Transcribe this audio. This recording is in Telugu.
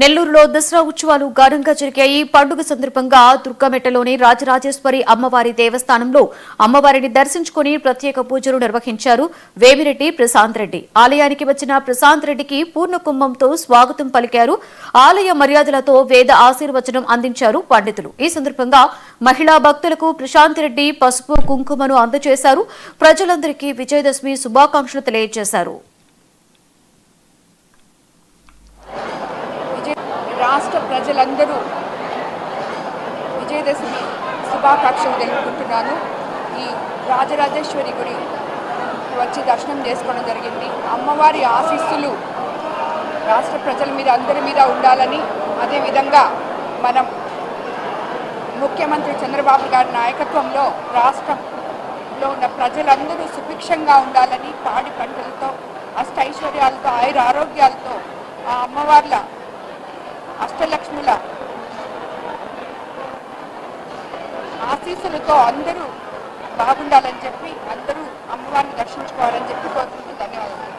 నెల్లూరులో దసరా ఉత్సవాలు ఘనంగా జరిగాయి. పండుగ సందర్భంగా దుర్గామెట్టలోని రాజరాజేశ్వరి అమ్మవారి దేవస్థానంలో అమ్మవారిని దర్శించుకుని ప్రత్యేక పూజలు నిర్వహించారు. వేమిరెడ్డి ప్రశాంత్ రెడ్డి ఆలయానికి వచ్చిన ప్రశాంత్ రెడ్డికి పూర్ణ కుంభంతో స్వాగతం పలికారు. ఆలయ మర్యాదలతో వేద ఆశీర్వచనం అందించారు పండితులు. ఈ సందర్భంగా మహిళా భక్తులకు ప్రశాంత్ రెడ్డి పసుపు కుంకుమను అందజేశారు. ప్రజలందరికీ విజయదశమి శుభాకాంక్షలు తెలియజేశారు. రాష్ట్ర ప్రజలందరూ విజయదశమి శుభాకాంక్షలు తెలుపుకుంటున్నాను. ఈ రాజరాజేశ్వరి గుడి వచ్చి దర్శనం చేసుకోవడం జరిగింది. అమ్మవారి ఆశీస్సులు రాష్ట్ర ప్రజల మీద అందరి మీద ఉండాలని, అదేవిధంగా మనం ముఖ్యమంత్రి చంద్రబాబు గారి నాయకత్వంలో రాష్ట్రంలో ఉన్న ప్రజలందరూ సుభిక్షంగా ఉండాలని, పాడి పంటలతో అష్టైశ్వర్యాలతో ఆయుర ఆరోగ్యాలతో ఆ అమ్మవార్ల అష్టలక్ష్ముల ఆశీస్సులతో అందరూ బాగుండాలని చెప్పి అందరూ అమ్మవారిని దర్శించుకోవాలని చెప్పి కోరుకుంటూ ధన్యవాదాలు.